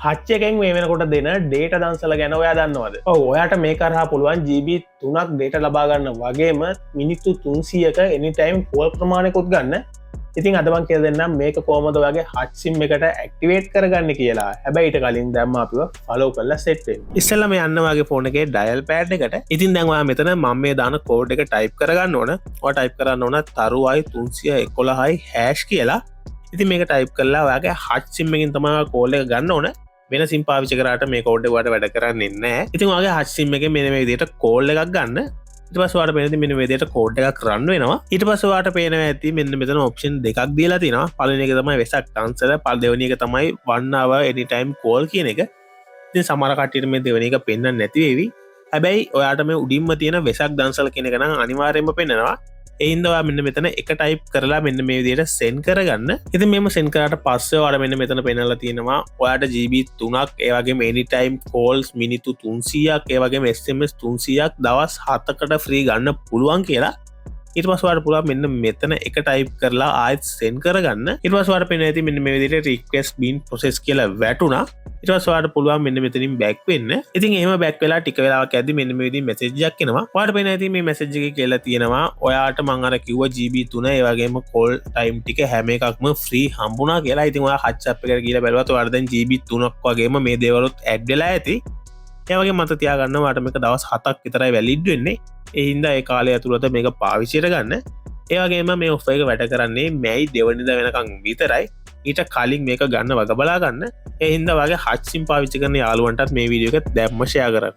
හච්චකෙන් මේ වෙනකොට දෙන ඩේට දන්සල ගැන ඔයා දන්නවද ඔයාට මේ කරහා පුළුවන් ජීබ 3ක් ඩේට ලබාගන්න වගේම මිනිත්තු 300ක එනිටයිම් පෝල් ප්‍රමාණයකුත් ගන්න ඉතින් අදවන් කිය දෙන්නම් මේක කෝමද වගේ හත්සිම් එකට ඇක්ටිවේට් කරගන්න කියලා හැබැයිට කලින් දැම්ම අපිව ෆලෝ කරලා සෙට්වෙන් ඉස්සල්ලම යන්නවාගේ ෆෝන එකේ ඩයල් පෑඩ් එකට ඉතින් දැන්වා මෙතන මම මේ දාන කෝඩ් එක ටයිප් කරගන්න ඕන ටයිප් කරන්න ඕන තරුවයි 311යි හැෂ් කියලා ඉතින් මේක ටයිප් කරලා ඔයාගේ හත්සිම්මකින් තමා කෝල් එක ගන්න ඕන වෙන සිම්පාවිච කරට මේ කෝඩ් වට වැඩ කරන්න නෑ ඉතින් වගේ හත්සිම්ම එක මෙන විදියට කෝල් එකක් ගන්න ඉට පස්වාට පෙනති මෙන වේදයට කෝඩ් එකක් කරන්න වෙනවා ඊට පසවාට පේන ඇති මෙන්න මෙතන ඔප්ෂන් දෙකක් දීලා තින පලන එක තමයි වෙසක් තන්සර පල් දෙවනි එක තමයි වන්නාව එනිටයිම් කෝල් කියන එක ඉතින් සමරකටට මේ දෙවනි එක පෙන්න්න නැතිවේවි හැබැයි ඔයාට මේ උඩින්ම තියෙන වෙසක් දන්සල කෙනෙකන අනිවාරයෙන්ම පෙන්නවා එහින්දවා මෙන්න මෙතන එක ටයිප් කරලා මෙන්න මේ විදියට සෙන් කරගන්න ඉති මෙම සෙන් කරට පස්සේ වඩ මෙන්න මෙතන පෙනල තියෙනවා ඔයාට ජීබ 3ක් ඒවගේ මේනිටයිම් කෝල්ස් මිනිතු 300ක් ඒවගේ SMS 300ක් දවස් 7කට ෆ්‍රී ගන්න පුළුවන් කියලා ඉට පස්වාට පුලා මෙන්න මෙතන එක ටයිප් කරලා ආයත් සෙන් කරගන්න ඉටවස්වාට පෙන ඇති මෙන්න මේ විදියට රික්වෙස් බීන් ප්‍රොසෙස් කියලා වැටුණා ඉටවස්වාට පුළුවන් මෙන්න මෙතනින් බැක් වෙන්න ඉතින් එහම බැක් වෙලා ටික වෙලාවක් ඇද මෙන්න මේදී මෙසේජ්ජක් කෙනවා වාට පෙන ඇති මේ මෙසේජ්ජක කියලා තියෙනවා ඔයාට මංගර කිව්ව ජීබ 3 ඒවගේම කෝල් ටයිම් ටික හැම එකක්ම ෆ්‍රී හම්බුණා කියලා ඉතින් ඔයා හච්චප් එක කියලා බැලුවත් ඔයාට දැන් ජීබ 3ක් වගේම මේ දේවලුත් ඇඩ් වෙලා ඇති ඒවගේ මත තියාගන්න වාට මේක දවස් 7ක් විතරයි වැලිඩ් වෙන්නේ එහින්ද ඒ කාලය ඇතුළත මේක පාවිච්චයට ගන්න ඒවගේම මේ ඔෆ එක වැඩ කරන්නේ මැයි දෙවනිද වෙනකං විතරයි ඊට කලින් මේක ගන්න වග බලා ගන්න එහින්ද වගේ හත්සිම් පාවිච්චි කරන යාලුවන්ටත් මේ වීඩියෝ එක දැම්මශය කරන්න